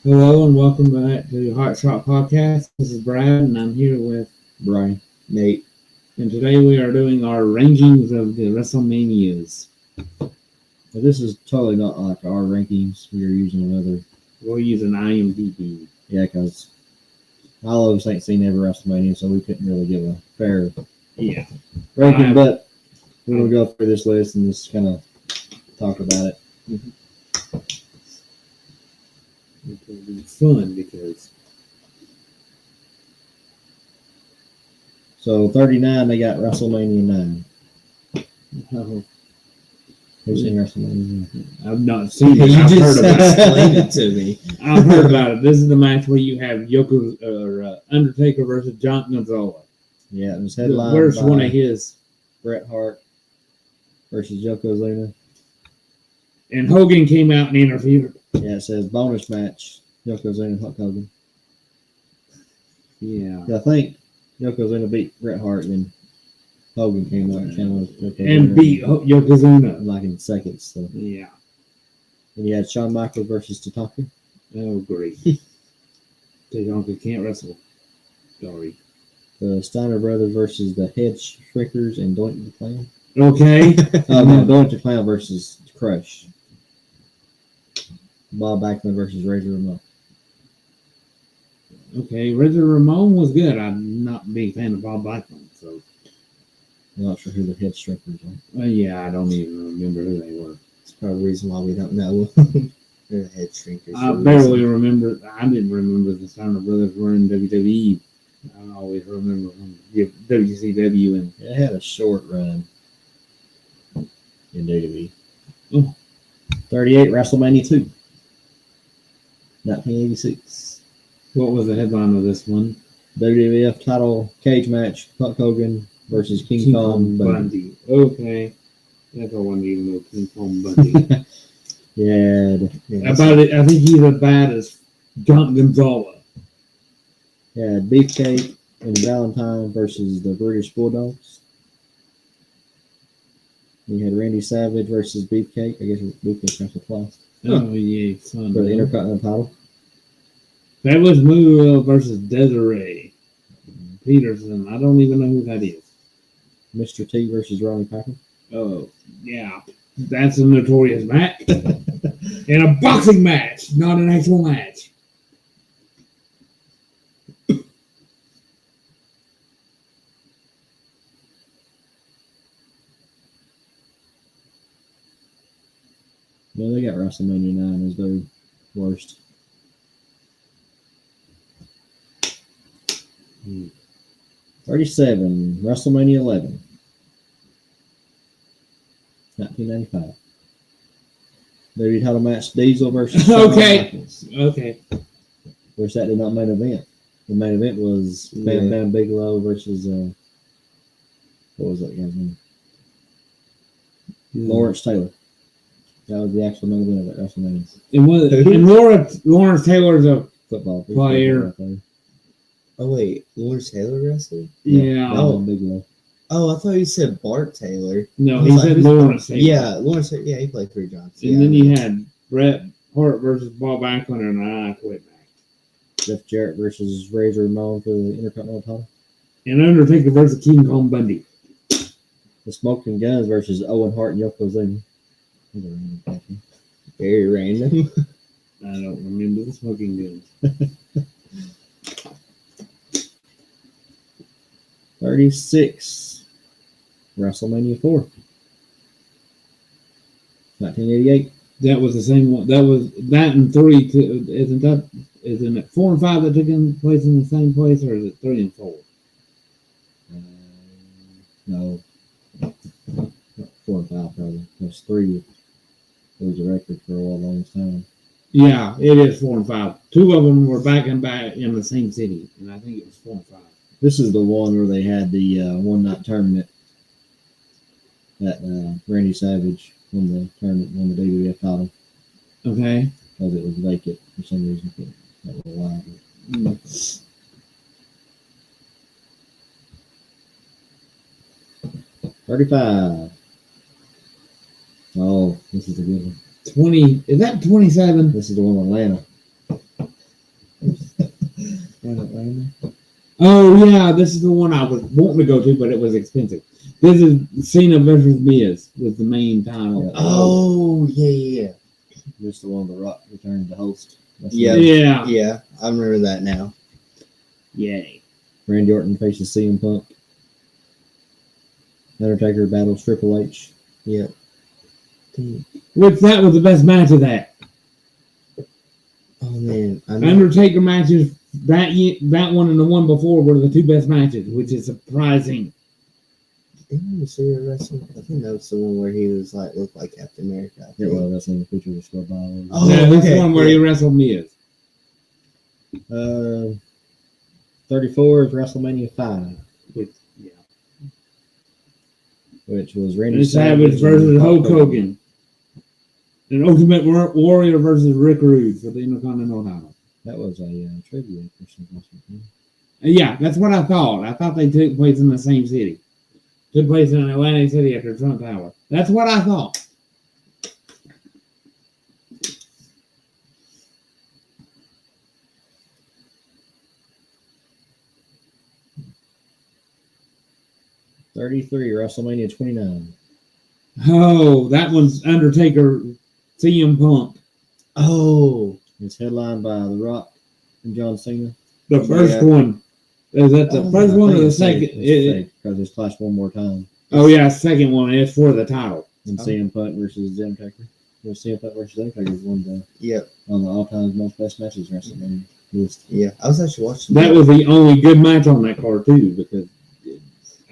Hello and welcome back to Hot Shot Podcast. This is Brad and I'm here with Brian, Nate. and today we are doing our rankings of the WrestleManias. Well, this is totally not like our rankings. We are using another. We're using IMDb. Yeah, because all of us ain't seen every WrestleMania, so we couldn't really give a fair Yeah. ranking. But we're going to go through this list and just kind of talk about it. It will be fun because So 39, they got WrestleMania 9. Who's seen WrestleMania 9? I've not seen it. You I've just heard about it. explained it to me. I've heard about it. This is the match where you have Undertaker versus John Gonzalez. Yeah, it was The headlined worst by one of his. Bret Hart versus Yokozuna. And Hogan came out and interfered. Yeah, it says bonus match, Yokozuna and Hulk Hogan. Yeah. I think Yokozuna beat Bret Hart, and Hogan came out and challenged Yokozuna. And beat Yokozuna. like in seconds. So. Yeah. And you had Shawn Michaels versus Tatanka. Oh, great. Tatanka can't wrestle. Sorry. The Steiner Brothers versus the Head Shrinkers and Doink the Clown. Okay. Oh, no, Doink the Clown versus Crush. Bob Backlund versus Razor Ramon. Okay. Razor Ramon was good. I'm not a big fan of Bob Backlund, so. I'm not sure who the Head Shrinkers are. Yeah, I don't even remember who they were. That's probably the reason why we don't know. They're the head shrinkers. I barely remember. I didn't remember the Steiner Brothers were in WWE. I always remember from WCW and It had a short run in WWE. Oh. 38, WrestleMania 2. 1986. what was the headline of this one? WWF title cage match, Hulk Hogan versus King Kong Bundy. Okay. That's all I need to know. King Kong Bundy. Yeah. About it, I think he's as bad as John Gonzalez. Yeah, Beefcake and Valentine versus the British Bulldogs. You had Randy Savage versus Beefcake. I guess Beefcake wrestled twice Oh yeah, son. for the Intercontinental title. That was Moo versus Desiree Peterson. I don't even know who that is. Mr. T versus Ronnie Piper. Oh yeah, that's a notorious match. In a boxing match, not an actual match. Yeah, they got WrestleMania 9 as their worst. Hmm. 37, WrestleMania 11. 1995. WWE title match, Diesel versus Shawn Okay. Michaels. Okay. Which that did not main event. The main event was Bam Yeah. Bam Bigelow versus what was that guy's name? Lawrence Taylor. That was the actual main event of that WrestleMania. And Lawrence Taylor's a Football Player. right there. Oh wait, Lawrence Taylor wrestled? yeah. Bam Bam Bigelow. Oh, I thought you said Bart Taylor. No, I was he like, said who's Lawrence Taylor. Yeah, Lawrence. Yeah, he played for Johnson. And then you had Bret Hart versus Bob Backlund and I quit match. Jeff Jarrett versus Razor Ramon for the Intercontinental title. And Undertaker versus King Kong Bundy. The Smoking Guns versus Owen Hart and Yokozuna. Very random. I don't remember the Smoking Guns. 36. WrestleMania 4. 1988. That was the same one. That was that and 3. Isn't it 4 and 5 that took place in the same place, or is it 3 and 4? No. 4 and 5 probably. There's 3. It was a record for a long time. Yeah, it is 4 and 5. 2 of them were back and back in the same city, and I think it was 4 and 5. This is the one where they had the one night tournament that Randy Savage won the tournament, won the WWF title Okay. because it was vacant for some reason. That was why. Mm. 35. Oh, this is a good one. 20. Is that 27? This is the one in Atlanta. Planet Random. Oh yeah, this is the one I was wanting to go to, but it was expensive. This is Cena versus Miz was the main title. Yeah. Oh, yeah. This is the one The Rock returned to host. Yeah. Yeah. Yeah, I remember that now. Yay. Randy Orton faces CM Punk. Undertaker battles Triple H. Yeah. Which that was the best match of that. Oh, man. I know. Undertaker matches that one and the one before were the two best matches, which is surprising. Didn't you see a wrestling? I think that was the one where he was like looked like Captain America. I It think. was. That's in the picture of Scott Ball. Oh, yeah, this okay, one where yeah. he wrestled Miz. 34 is WrestleMania 5, Which, yeah. which was Randy And Savage versus Hulk Hogan. And Ultimate Warrior versus Rick Rude for the Intercontinental title. That was a trivia question. Yeah, that's what I thought. I thought they took place in the same city. Took place in Atlantic City after Trump Tower. That's what I thought. WrestleMania 29. Oh, that one's Undertaker, CM Punk. Oh, It's headlined by The Rock and John Cena. The first Yeah. one. Is that the first one or the second? Because it's clashed one more time. Oh, yeah, second one. It's for the title. And Oh. CM Punk versus Undertaker. Well, CM Punk versus Undertaker is one yep. on the all-time most best matches WrestleMania list. Yeah, I was actually watching That was the only good match on that card, too, because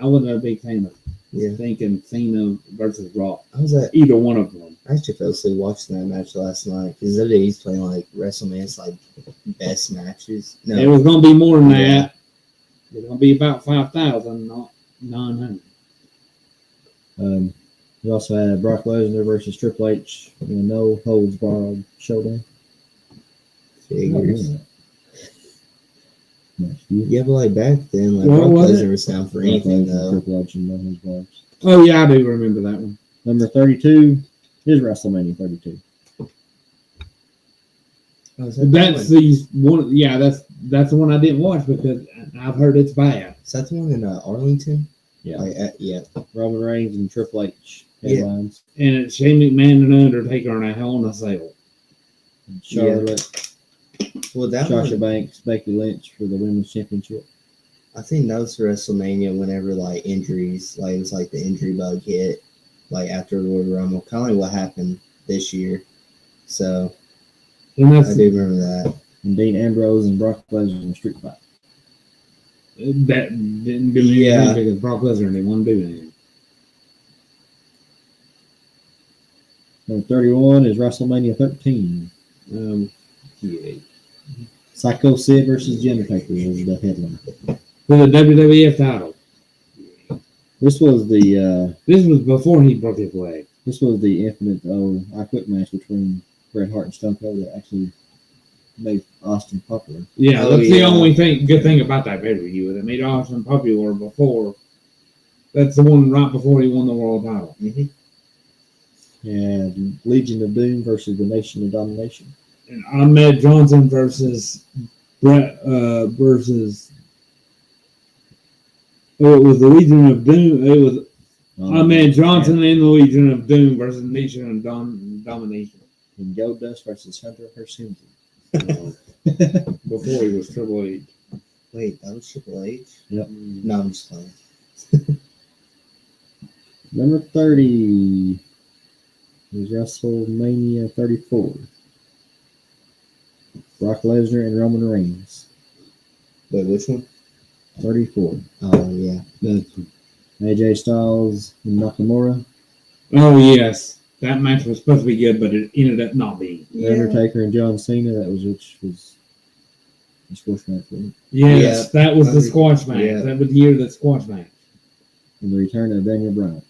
I wasn't a big fan of Yeah, thinking Cena versus Rock. I was at. Either one of them. I actually fell asleep watching that match last night because the other day he's playing like WrestleMania's like best matches. No, It was going to be more than Yeah. that. It was going to be about 5,000, not 900. We also had Brock Lesnar versus Triple H in a no holds barred showdown. figures. Nice. Yeah, but like back then, like What Brock was Lesnar was down for anything though. Triple H and no holds barred. Oh, yeah, I do remember that one. Number 32 is WrestleMania 32. Oh, is that That's the one. Yeah, that's the one I didn't watch because I've heard it's bad. Is that the one in Arlington? Yeah. Like, yeah. Roman Reigns and Triple H Yeah. headlines. And it's Shane McMahon and Undertaker in a Hell in a Cell. And Charlotte, Well, that Sasha one, Banks, Becky Lynch for the Women's Championship. I think that was WrestleMania whenever like injuries, like it was like the injury bug hit, like after the Royal Rumble, kind of like what happened this year. So And I that's do remember that. And Dean Ambrose and Brock Lesnar in a street fight. that didn't do anything Yeah. because Brock Lesnar didn't want to do anything. Number 31 is WrestleMania 13. Yeah. Psycho Sid versus The Undertaker was the headline. For the WWF title. This was the This was before he broke his leg. infamous I Quit match between Bret Hart and Stone Cold that actually made Austin popular. Yeah, Oh, that's the yeah. only good thing about that pay-per-view. It made Austin popular before. That's the one right before he won the world title. Mm-hmm. And Legion of Doom versus the Nation of Domination. And Ahmed Johnson versus Brett versus. Oh, it was the Legion of Doom. It was Ahmed Johnson and the Legion of Doom versus Nation of Domination. And Goldust versus Hunter Hearst Helmsley. Before he was Triple H. Wait, that was Triple H? Yep. No, I'm just playing. Number 30 is WrestleMania 34. Brock Lesnar and Roman Reigns. Wait, which one? 34. Oh, yeah. AJ Styles and Nakamura. Oh yes, that match was supposed to be good, but it ended up not being. The Undertaker and John Cena. Which was the squash match, wasn't it? Yes, that was the squash match. Yeah. That was the year of the squash match. And the return of Daniel Bryan.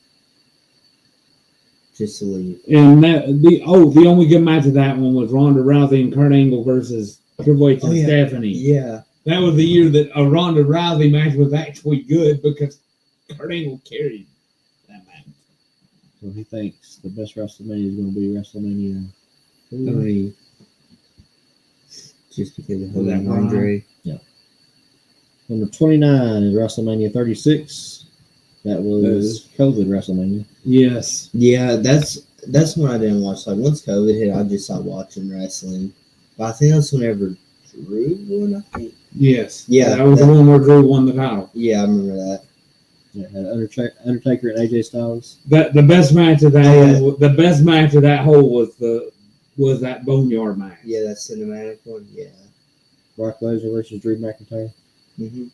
Just to leave. And the only good match of that one was Ronda Rousey and Kurt Angle versus Triple H and yeah. Stephanie. Yeah. That was the year that a Ronda Rousey match was actually good because Kurt Angle carried that match. So he thinks the best WrestleMania is going to be WrestleMania 3. Just because of Was that Hogan and Andre. Yeah. Number 29 is WrestleMania 36. That was COVID WrestleMania. Yes. Yeah, that's when I didn't watch. Like once COVID hit, I just stopped watching wrestling. But I think that's whenever Drew won. I think. Yes. Yeah, That was the one where Drew won the title. Yeah, I remember that. Yeah, had Undertaker and AJ Styles. The best match of that the best match of that whole was that Boneyard match. Yeah, that cinematic one. Yeah. Brock Lesnar versus Drew McIntyre. Mm-hmm.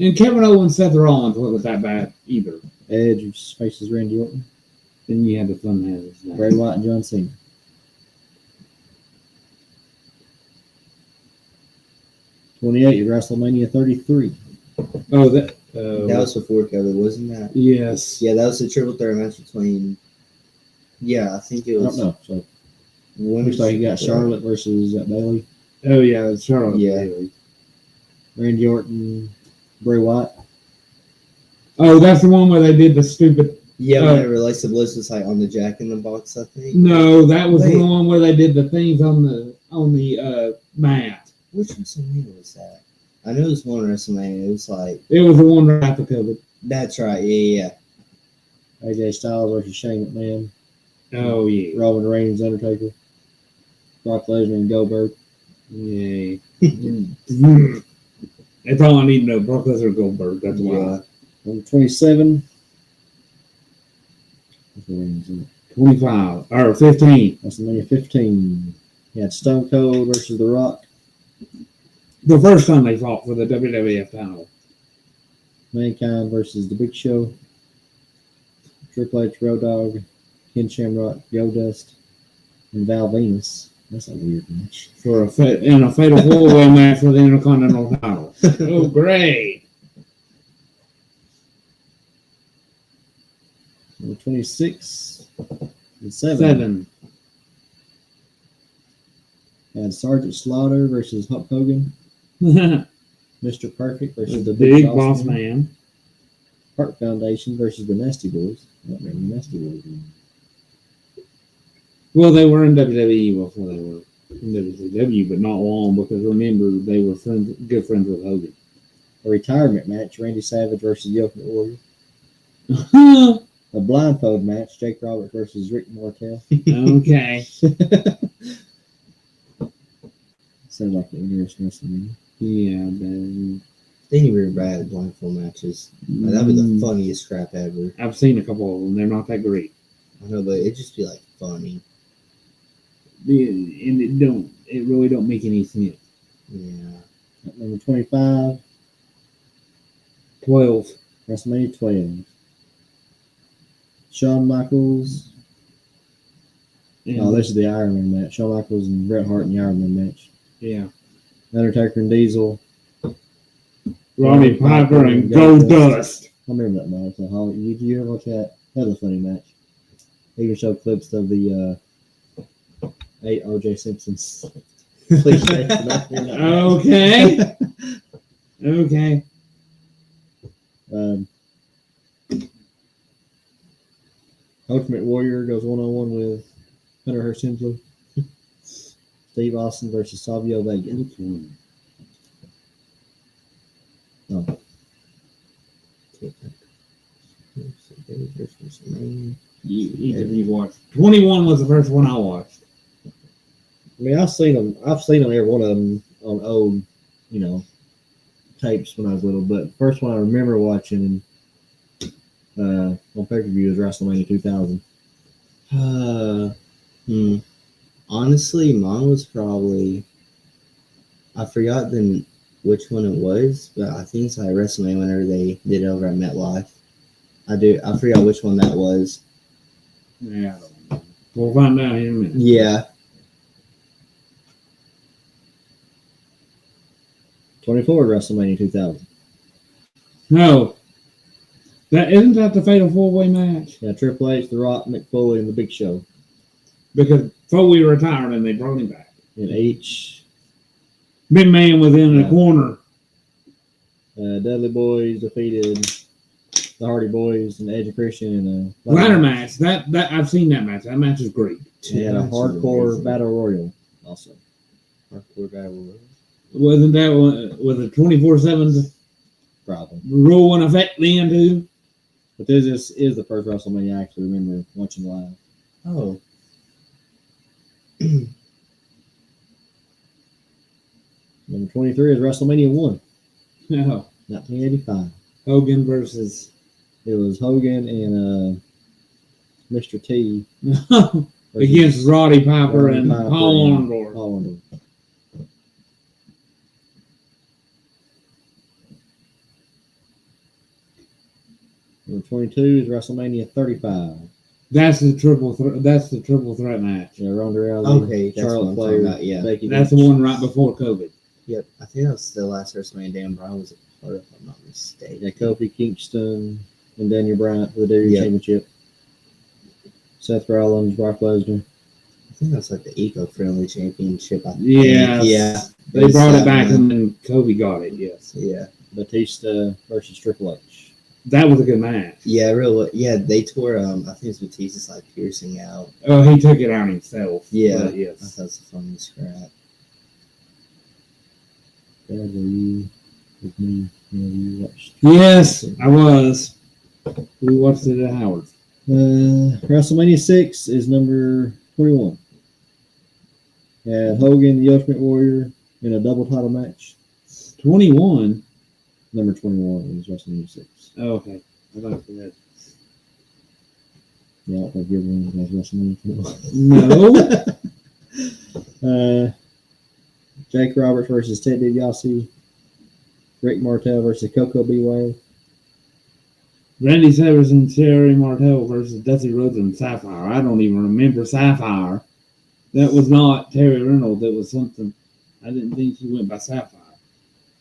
And Kevin Owens, Seth Rollins wasn't that bad either. Edge faces Randy Orton. Then you had the fun hands. Bray Wyatt and John Cena. 28 WrestleMania 33. Oh, that was before COVID, wasn't that? Yes. Yeah, that was a triple threat match between. Yeah, I think it I was. don't know. So looks like you got Charlotte versus Bayley. Oh yeah, it's Charlotte. Yeah. Randy Orton, Bray Wyatt. Oh, that's the one where they did the stupid. Yeah, whenever Alexa Bliss was like on the Jack in the Box, I think. No, that was the one where they did the things on the mat. Which WrestleMania was that? I know it was one WrestleMania. It was like. It was the one right after COVID. That's right. Yeah. AJ Styles versus Shane McMahon. Oh yeah. Roman Reigns, Undertaker. Brock Lesnar and Goldberg. Yeah. That's all I need to know. Brock Lesnar and Goldberg. That's why. Number 27. 25 or 15. WrestleMania 15. You had Stone Cold versus The Rock. The first time they fought for the WWF title. Mankind versus The Big Show. Triple H, Road Dogg, Ken Shamrock, Goldust, and Val Venus. That's a weird match. In a fatal four-way match for the Intercontinental title. Oh, great. Number 26 and 7. 7. Had Sergeant Slaughter versus Hulk Hogan. Mr. Perfect versus the Big Boss Man. Hart Foundation versus the Nasty Boys. I don't remember the Nasty Boys. Well, they were in WWE before they were in WCW, but not long because remember they were good friends with Hogan. A retirement match: Randy Savage versus the Ultimate Warrior. A blindfold match: Jake Roberts versus Rick Martel. Okay. Sounds like an interesting wrestling. Yeah, they need to bad blindfold matches. That'd be the funniest crap ever. I've seen a couple of them. They're not that great. I know, but it'd just be like funny. And it really don't make any sense. Yeah. Number 25. 12. WrestleMania 12. Shawn Michaels. Oh, this is the Iron Man match. Shawn Michaels and Bret Hart in the Iron Man match. Yeah. Undertaker and Diesel. Roddy Piper and Goldust. I remember that match. Did you ever watch that? That was a funny match. They even showed clips of the 8 O.J. Simpsons. Okay. Okay. Ultimate Warrior goes 1-on-1 with Hunter Hearst Helmsley. Steve Austin versus Savio Vega. Oh. You watched. 21 was the first one I watched. I mean, I've seen them every one of them on old, tapes when I was little. But the first one I remember watching on pay-per-view was WrestleMania 2000. Honestly, mine was probably, I forgot which one it was, but I think it's like WrestleMania whenever they did it over at MetLife. I forgot which one that was. Yeah, I don't know. We'll find out in a minute. Yeah. 24 WrestleMania 2000. No. Isn't that the fatal four-way match? Yeah, Triple H, The Rock, Mick Foley, and The Big Show. Because Foley retired and they brought him back. And H. Big Man was in the corner. Dudley Boys defeated the Hardy Boys and Edge and Christian in a ladder match. That I've seen that match. That match is great. They had a hardcore battle royal also. Hardcore battle royal. Wasn't that one? Was it 24/7 Probably. Rule in effect then too. But this is the first WrestleMania I actually remember watching live. Oh. Number 23 is WrestleMania 1, No. 1985. Hogan versus. It was Hogan and Mr. T Against Roddy Piper Roddy and Piper Paul and Orndorff. Paul Orndorff. Number 22 is WrestleMania 35. That's the triple threat match. Yeah, Ronda Rousey, Okay, that's Charlotte what I'm Flair, talking about, yeah. Becky That's Lynch. the one right before COVID. Yep. I think that was the last WrestleMania Dan Bryan was a part of, if I'm not mistaken. Yeah, Kofi Kingston and Daniel Bryan for the WWE Yep. Championship. Seth Rollins, Brock Lesnar. I think that's like the eco-friendly championship. I think. Yes. Yeah. They was brought that it back one. and then Kobe got it, yes. Yeah. Batista versus Triple H. That was a good match. Yeah, really. Yeah, they tore. I think it's Batista's like piercing out. Oh, he took it out himself. Yeah. But I yes. thought it was a funny scrap. Dad, were you with me when you watched? Yes, I was. We watched it at Howard's. WrestleMania 6 is number 21. Hogan, the Ultimate Warrior, in a double title match. 21. Number 21 is WrestleMania 6. Oh, okay. I thought it was Yeah, I'll give one as WrestleMania 21. No. Jake Roberts versus Ted DiBiase. Rick Martel versus Coco Beware. Randy Savage and Terry Martel versus Dusty Rhodes and Sapphire. I don't even remember Sapphire. That was not Terry Reynolds. That was something. I didn't think she went by Sapphire.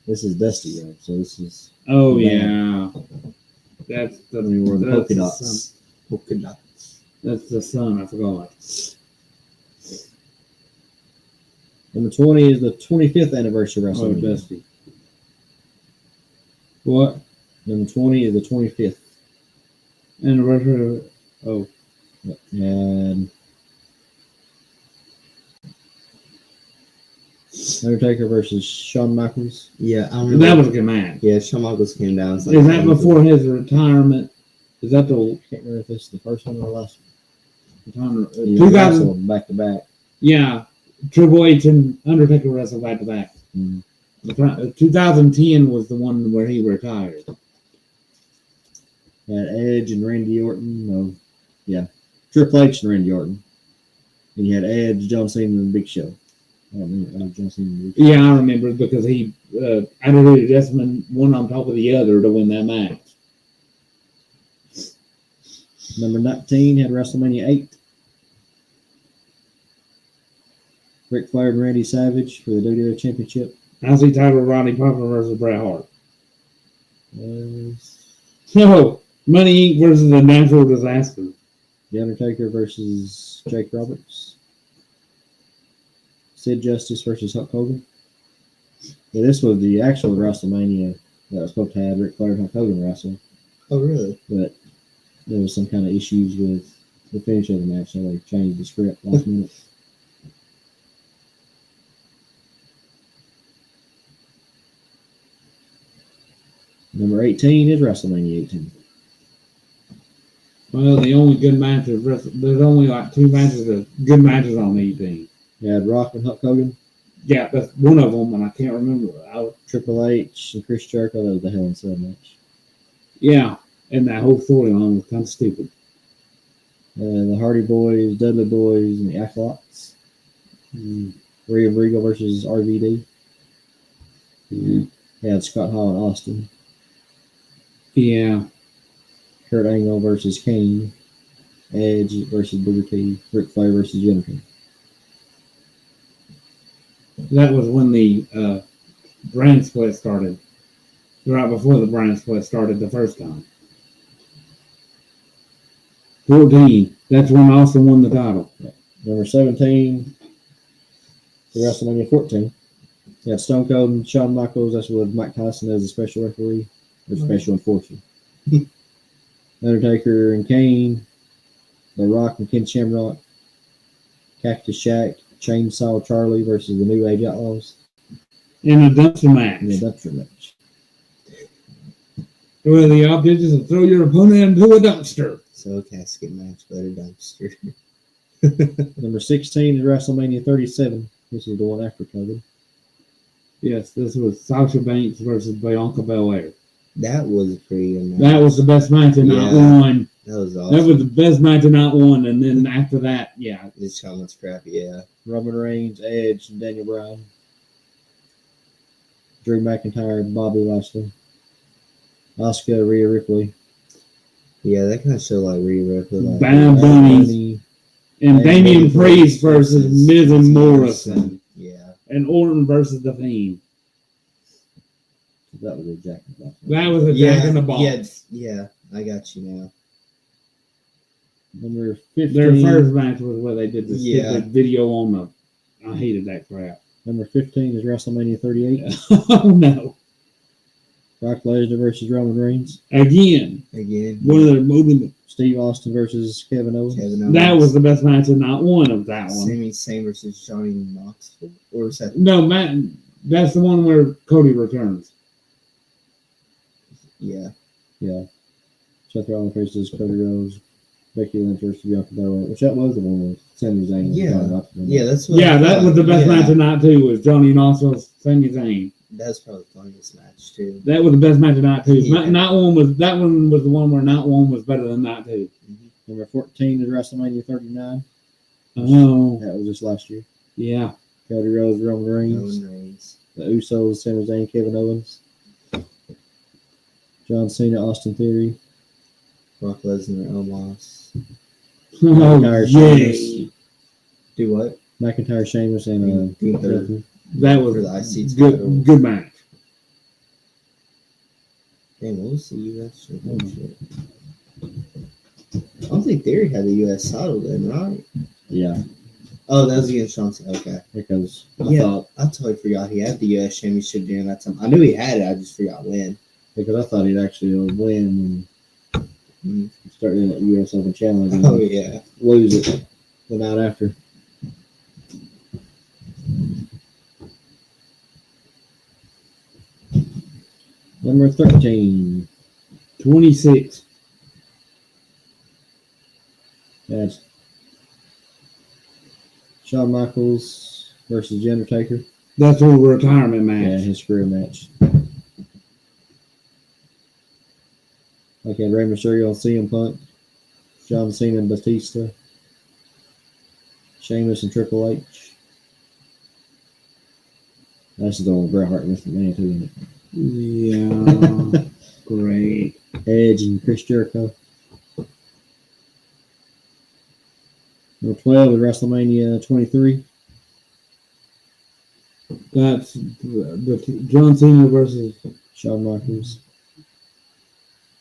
This is Dusty Rhodes, so this is Oh, Man. yeah. That's the, when we wore the that's polka the dots. son. Polka dots. That's the son. I forgot. Number 20 is the 25th anniversary of Oh, WrestleMania. Dusty. What? Number 20 is the 25th. Anniversary. Oh. And Undertaker versus Shawn Michaels. Yeah, I remember. That was a good match. Yeah, Shawn Michaels came down. It's like, Is that before his retirement? Is that the Can't remember if this is the first one or the last one. retirement? He 2000? wrestled back to back. Yeah. Triple H and Undertaker wrestled back to back. Mhm. 2010 was the one where he retired. Had Edge and Randy Orton. No, yeah, Triple H and Randy Orton. And you had Edge, John Cena, and Big Show. I don't remember John Cena and Big Show. Yeah, I remember because he Attitude Adjustment one on top of the other to win that match. Number 19 had WrestleMania 8. Ric Flair and Randy Savage for the WWE Championship. I see title Roddy Piper versus Bret Hart. Was No, Money Inc. versus a Natural Disaster. The Undertaker versus Jake Roberts. Sid Justice versus Hulk Hogan. Yeah, this was the actual WrestleMania that was supposed to have Ric Flair and Hulk Hogan wrestle, Oh, really? but there was some kind of issues with the finish of the match, so they changed the script last minute. Number 18 is WrestleMania 18. Well, the only good matches, there's only like two matches of good matches on 18. You had Rock and Hulk Hogan, Yeah, that's one of them, and I can't remember. Triple H and Chris Jericho. That was the Hell in a Cell match. Yeah, and that whole storyline was kind of stupid. The Hardy Boys, Dudley Boys, and the Acolytes. Rhea Regal versus RVD. You had Scott Hall and Austin. Yeah, Kurt Angle versus Kane. Edge versus Booker T. Ric Flair versus Jennifer. that was when the brand split started. Right before the brand split started the first time. 14. That's when Austin won the title. Number 17, the WrestleMania 14. You had Stone Cold and Shawn Michaels. That's with Mike Tyson as a special referee or special enforcer. Undertaker and Kane. The Rock and Ken Shamrock. Cactus Jack, Chainsaw Charlie versus the New Age Outlaws. In a dumpster match. In a dumpster match. Well, the object is to throw your opponent into a dumpster. So a casket match, but a dumpster. Number 16 is WrestleMania 37. This is the one after COVID. Yes, this was Sasha Banks versus Bianca Belair. That was a pretty good match. That was the best match in night Yeah. one. That was awesome. That was the best match in night one, and then after that, yeah. This comments crap, yeah. Roman Reigns, Edge, and Daniel Bryan. Drew McIntyre, Bobby Lashley. Asuka, Rhea Ripley. Yeah, that kind of showed like Rhea Ripley. Like, Bad Bunny. And Damian Priest versus Miz and Morrison. Yeah. And Orton versus The Fiend. That was a Jack in the Box. That was a Jack in the Box. Yeah, I got you now. Number 15. Their first match was where they did the Yeah. stupid video on the. I hated that crap. Number 15 is WrestleMania 38. Oh no! Brock Lesnar versus Roman Reigns. Again, one of their moving. Steve Austin versus Kevin Owens. That was the best match in not one of that one. Sami Zayn versus Johnny Knoxville, or is that? No, Matt. That's the one where Cody returns. Yeah. Yeah. Seth Rollins versus Cody Rhodes. Becky Lynch versus Bianca Belair, which that was the one with Sami Zayn. and Yeah. John Knoxville. Yeah, that's what. Yeah, that was the best yeah. match of night two. Was Johnny Knoxville, Sami Zayn. That's probably the funniest match too. That was the best match of night two. Yeah. Night one was that one was the one where night one was better than night two. Number 14 is WrestleMania 39. Oh, That was just last year. yeah. Cody Rhodes, Roman Reigns. Roman Reigns. The Usos, Sami Zayn, Kevin Owens. John Cena, Austin Theory. Brock Lesnar, Omos. Oh, McIntyre, yeah. Sheamus. Do what? McIntyre, Sheamus, and Gunther. That was For the IC title. good match. Damn, what was the US championship? I don't think Theory had the US title then, right? yeah, Oh, that was against Sean Cena. Okay. because I totally forgot he had the US championship during that time. I knew he had it, I just forgot when. I thought he'd actually win and Mhm. start doing that US Open Challenge and Oh, yeah. lose it the night after. Number 13. 26. That's Shawn Michaels versus The Undertaker. That's a retirement Yeah, match. his career match. Like had Rey Mysterio and CM Punk, John Cena and Batista, Sheamus and Triple H. That's the one with Bret Hart and Mr. Man too, isn't Yeah. Great. it? Edge and Chris Jericho. Number 12 is WrestleMania 23. That's the John Cena versus. Shawn Michaels.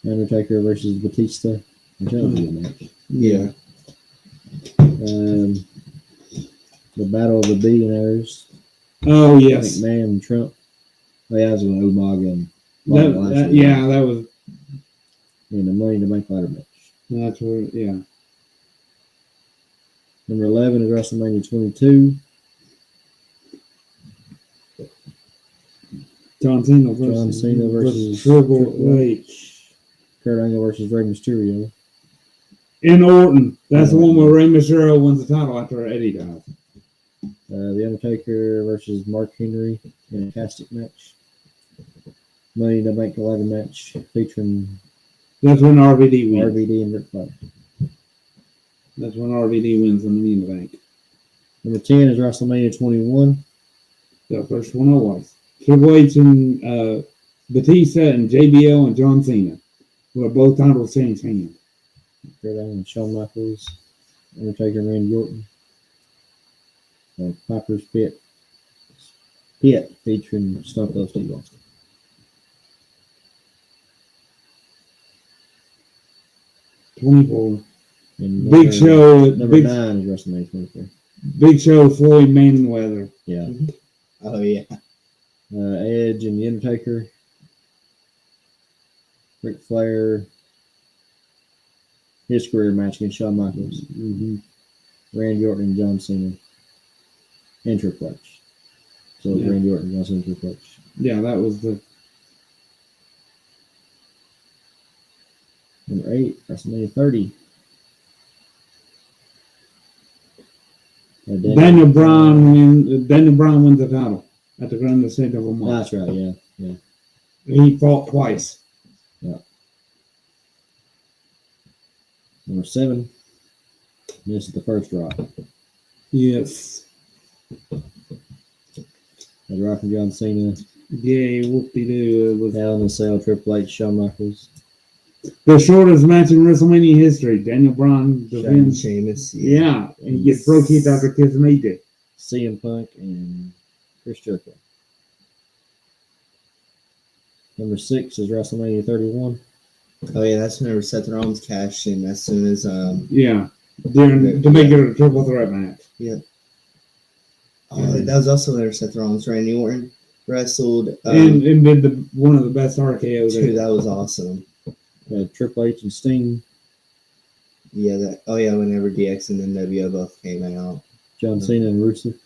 Undertaker versus Batista. Which that was a good match. Yeah. The Battle of the Billionaires. Oh yes. McMahon and Trump. Oh, yeah, that was with Umaga and That was. And the Money in the Bank ladder match. That's where. Yeah. Number 11 is WrestleMania 22. John Cena versus Triple H. Kurt Angle versus Rey Mysterio. In Orton. That's the one where Rey Mysterio wins the title after Eddie dies. The Undertaker versus Mark Henry in a casket match. Money in the Bank ladder match featuring That's when RVD wins. RVD and Ric Flair. That's when RVD wins the Money in the Bank. Number 10 is WrestleMania 21. The first one was Triple H and Batista and JBL and John Cena were both titles changed hands. Kurt Angle and Shawn Michaels. Undertaker and Randy Orton. Piper's Pit featuring Stone Cold Steve Austin. $24. And Big Show. Number Big, 9 is WrestleMania 24. Big Show. Floyd Mayweather. Yeah. Oh, yeah. Edge and The Undertaker. Ric Flair. His career match against Shawn Michaels. Randy Orton and John Cena. And Triple H. So Yeah. Randy Orton, John Cena, Triple H. Yeah, that was the. Number 8, WrestleMania 30. Daniel Bryan wins the title at the Grand Ascent of a month. That's right, yeah. He fought twice. Number 7. This is the first Rock. Yes. The Rock and John Cena. Yeah, whoop-de-doo. It was Hell in a Cell, Triple H, Shawn Michaels. the shortest match in WrestleMania history. Daniel Bryan defends. Sheamus. Yeah, and he gets pro kicked after kissing AJ. CM Punk and Chris Jericho. Number 6 is WrestleMania 31. Oh yeah, that's whenever Seth Rollins cashed in as soon as Yeah, to make it a triple threat match. Oh, that was also whenever Seth Rollins, Randy Orton wrestled And did one of the best RKOs. dude, that was awesome. Triple H and Sting. Yeah, whenever DX and NWO both came out. John Cena and Rusev.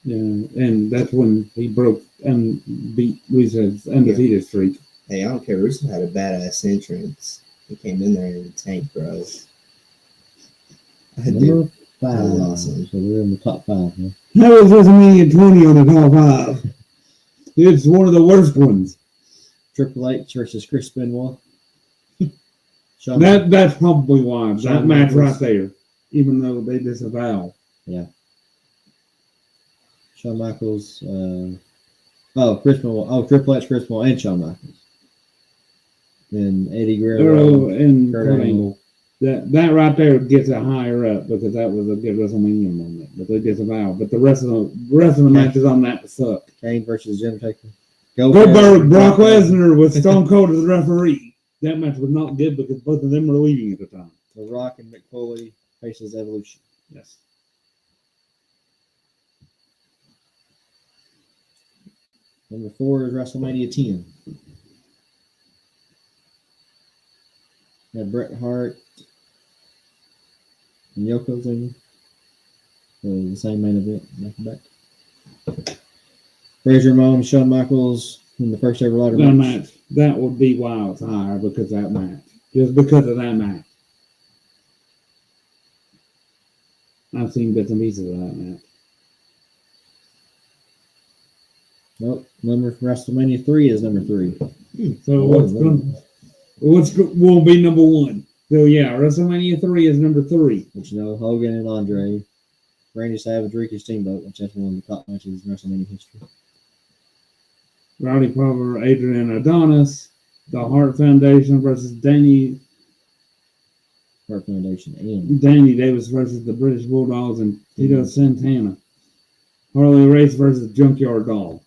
Yeah, and that's when he broke and beat Rusev's undefeated streak. Hey, I don't care. Rusev had a badass entrance. He came in there in the tank, bro. Number 5. that was awesome. So we're in the top 5 now. That was WrestleMania 20 on the top 5. It's one of the worst ones. Triple H versus Chris Benoit. That's probably why. That Shawn match Michaels. right there. Even though they disavow. Shawn Michaels. Chris Benoit. Triple H, Chris Benoit, and Shawn Michaels. Then Eddie Guerrero. And Kurt Kurt Angle. Angle. That right there gets it higher up because that was a good WrestleMania moment. But they disavow. But the rest of the matches on that suck. Kane versus The Undertaker. Goldberg, Brock Lesnar with Stone Cold as the referee. That match was not good because both of them were leaving at the time. The Rock and Mick Foley faces Evolution. Yes. Number 4 is WrestleMania 10. Had Bret Hart and Yokozuna. The same main event, back to back. Razor Ramon, Shawn Michaels in the first ever ladder That match. match. That would be why it's higher because of that match. Just because of that match. I've seen bits and pieces of that match. Nope. Number WrestleMania 3 is number 3. So what's will be number 1? So yeah, WrestleMania 3 is number 3. Which Hogan and Andre, Randy Savage, Ricky Steamboat, which that's one of the top matches in WrestleMania history. Rowdy Piper, Adrian Adonis, the Hart Foundation versus Danny Hart Foundation and Davis versus the British Bulldogs and Tito Santana. Harley Race versus Junkyard Dog.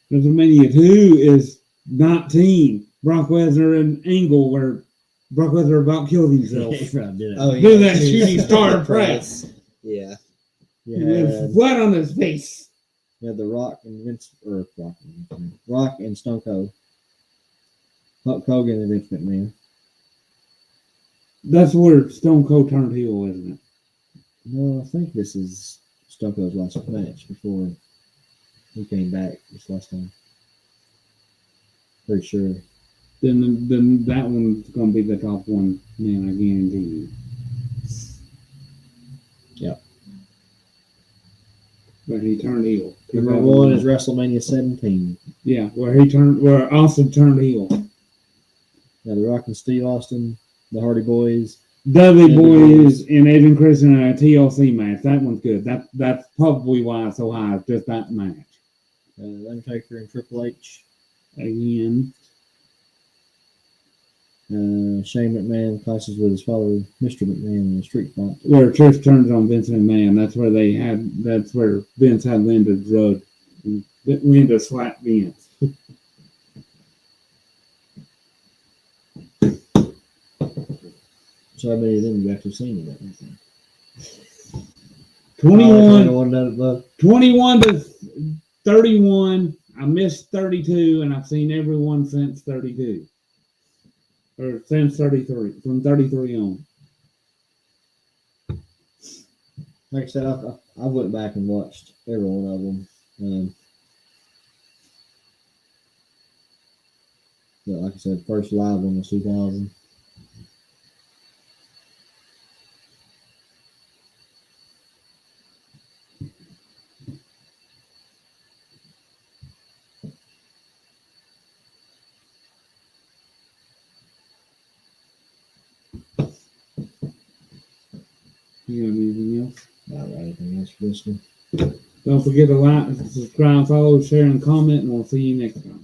WrestleMania 2 is 19. Brock Lesnar and Angle, where Brock Lesnar about killed himself. Oh, yeah. Do that shooting star press. Yeah. Flat on his face. Yeah, the Rock and Rock and Stone Cold. Hulk Hogan and Vince McMahon. That's where Stone Cold turned heel, isn't it? No, I think this is Stone Cold's last match before he came back this last time. Pretty sure. Then that one's gonna be the top one, man. I guarantee you. Yep. But he turned heel. Number 1 is WrestleMania 17. Yeah, where Austin turned heel. Yeah, The Rock and Steve Austin, the Hardy Boys. Dudley Boys and Adrian Christian in a TLC match. That one's good. That's probably why it's so high. It's just that match. The Undertaker and Triple H. Again. Shane McMahon clashes with his father, Mr. McMahon, in a street fight. Where Trish turns on Vince McMahon. That's where Vince had Linda drugged. Linda slapped Vince. So how many of them you actually seen in that? 21 to 31. I missed 32, and I've seen everyone since 32. Or since 33. From 33 on. Like I said, I went back and watched every one of them. But like I said, first live one was 2000. You got anything else? Not right. Anything else for this one? Don't forget to like, subscribe, follow, share, and comment, and we'll see you next time.